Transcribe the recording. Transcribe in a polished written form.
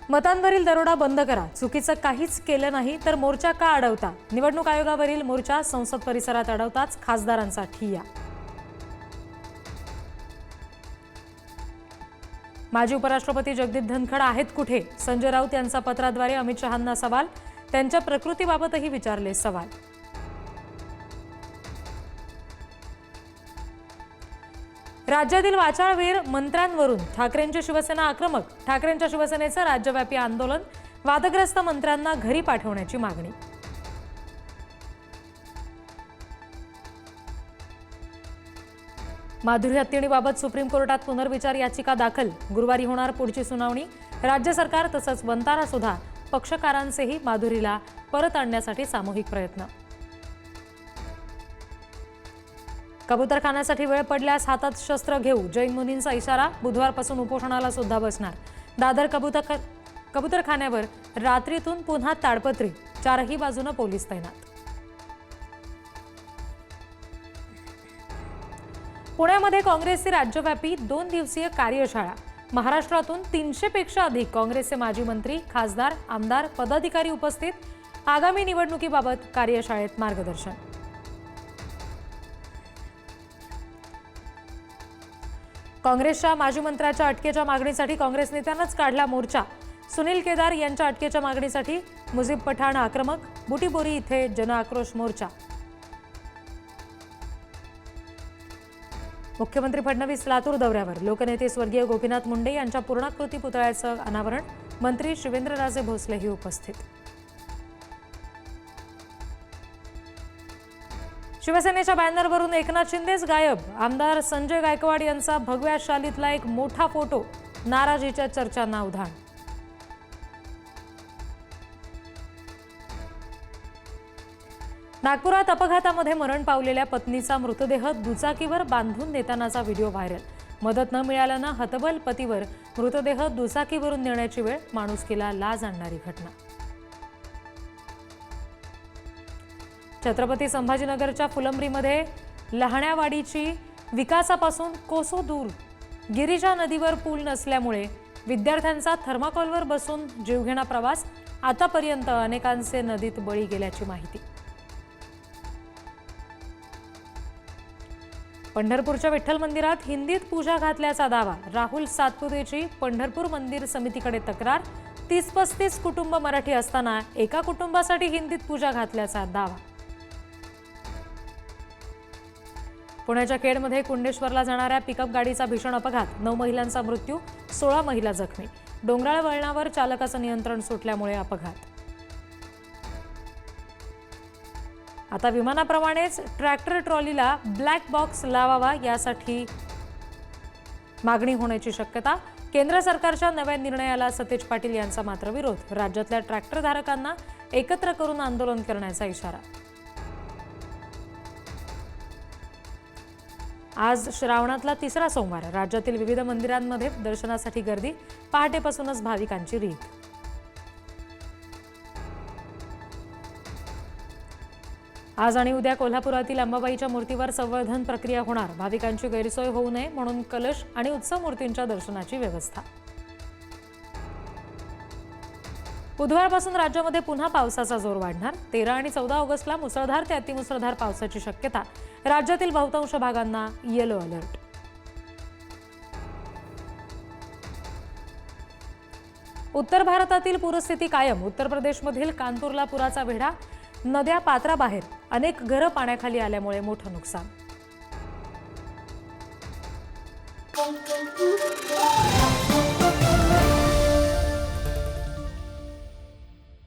मतांवरील दरोडा बंद करा, चुकीचं काहीच केलं नाही तर मोर्चा का अडवता? निवडणूक आयोगावरील मोर्चा संसद परिसरात अडवताच खासदारांचा ठिय्या. माजी उपराष्ट्रपती जगदीप धनखड आहेत कुठे? संजय राऊत यांचा पत्राद्वारे अमित शहांना सवाल. त्यांच्या प्रकृतीबाबतही विचारले सवाल. राज्यातील वाचाळवीर मंत्र्यांवरून ठाकरेंची शिवसेना आक्रमक. ठाकरेंच्या शिवसेनेचं राज्यव्यापी आंदोलन. वादग्रस्त मंत्र्यांना घरी पाठवण्याची मागणी. माधुरी हत्तीणीबाबत सुप्रीम कोर्टात पुनर्विचार याचिका दाखल. गुरुवारी होणार पुढची सुनावणी. राज्य सरकार तसंच वंतारा सुद्धा पक्षकारांचेही माधुरीला परत आणण्यासाठी सामूहिक प्रयत्न. कबूतरखान्यासाठी वेळ पडल्यास हातात शस्त्र घेऊ, जैन मुनींचा इशारा. बुधवारपासून उपोषणाला सुद्धा बसणार. दादर कबूतरखान्यावर रात्रीतून पुन्हा ताडपत्री. चारही बाजूने पोलीस तैनात. पुण्यामध्ये काँग्रेसची राज्यव्यापी 2 दिवसीय कार्यशाळा. महाराष्ट्रातून 300 पेक्षा अधिक काँग्रेसचे माजी मंत्री, खासदार, आमदार, पदाधिकारी उपस्थित. आगामी निवडणुकीबाबत कार्यशाळेत मार्गदर्शन. काँग्रेसच्या माजी मंत्र्याच्या अटकेच्या मागणीसाठी काँग्रेस नेत्यांनाच काढला मोर्चा. सुनील केदार यांच्या अटकेच्या मागणीसाठी मुजीब पठाण आक्रमक. बुटीबोरी इथे जनआक्रोश मोर्चा. मुख्यमंत्री फडणवीस लातूर दौऱ्यावर. लोकनेते स्वर्गीय गोपीनाथ मुंडे यांच्या पूर्णाकृती पुतळ्याचं अनावरण. मंत्री शिवेंद्रराजे भोसलेही उपस्थित. शिवसेनेच्या बॅनरवरून एकनाथ शिंदेच गायब. आमदार संजय गायकवाड यांचा भगव्या शालीतला एक मोठा फोटो. नाराजीच्या चर्चांना उधाण. नागपुरात अपघातामध्ये मरण पावलेल्या पत्नीचा मृतदेह दुचाकीवर बांधून नेतानाचा व्हिडिओ व्हायरल. मदत न मिळाल्यानं हतबल पतीवर मृतदेह दुचाकीवरून नेण्याची वेळ. माणुसकीला लाज आणणारी घटना. छत्रपती संभाजीनगरच्या फुलंब्रीमध्ये लहाण्यावाडीची विकासापासून कोसो दूर. गिरिजा नदीवर पूल नसल्यामुळे विद्यार्थ्यांचा थर्माकोलवर बसून जीवघेणा प्रवास. आतापर्यंत अनेकांचे नदीत बळी गेल्याची माहिती. पंढरपूरच्या विठ्ठल मंदिरात हिंदीत पूजा घातल्याचा दावा. राहुल सातपुतेची पंढरपूर मंदिर समितीकडे तक्रार. 30-35 कुटुंब मराठी असताना एका कुटुंबासाठी हिंदीत पूजा घातल्याचा दावा. पुण्याच्या केडमध्ये कुंडेश्वरला जाणाऱ्या पिकअप गाडीचा भीषण अपघात. 9 महिलांचा मृत्यू, 16 महिला जखमी. डोंगराळ वळणावर चालकाचं नियंत्रण सुटल्यामुळे अपघात. आता विमानाप्रमाणेच ट्रॅक्टर ट्रॉलीला ब्लॅक बॉक्स लावावा यासाठी मागणी होण्याची शक्यता. केंद्र सरकारच्या नव्या निर्णयाला सतेज पाटील यांचा मात्र विरोध. राज्यातल्या ट्रॅक्टरधारकांना एकत्र करून आंदोलन करण्याचा इशारा. आज श्रावणातला 3रा सोमवार. राज्यातील विविध मंदिरांमध्ये दर्शनासाठी गर्दी. पहाटेपासूनच भाविकांची रीत. आज आणि उद्या कोल्हापुरातील अंबाबाईच्या मूर्तीवर संवर्धन प्रक्रिया होणार. भाविकांची गैरसोय होऊ नये म्हणून कलश आणि उत्सव मूर्तींच्या दर्शनाची व्यवस्था. बुधवारपासून राज्यामध्ये पुन्हा पावसाचा जोर वाढणार. 13 आणि 14 ऑगस्टला मुसळधार ते अतिमुसळधार पावसाची शक्यता. राज्यातील बहुतांश भागांना येलो अलर्ट. उत्तर भारतातील पूरस्थिती कायम. उत्तर प्रदेशमधील कानपूरला पुराचा वेढा. नद्या पात्राबाहेर. अनेक घरं पाण्याखाली आल्यामुळे मोठं नुकसान.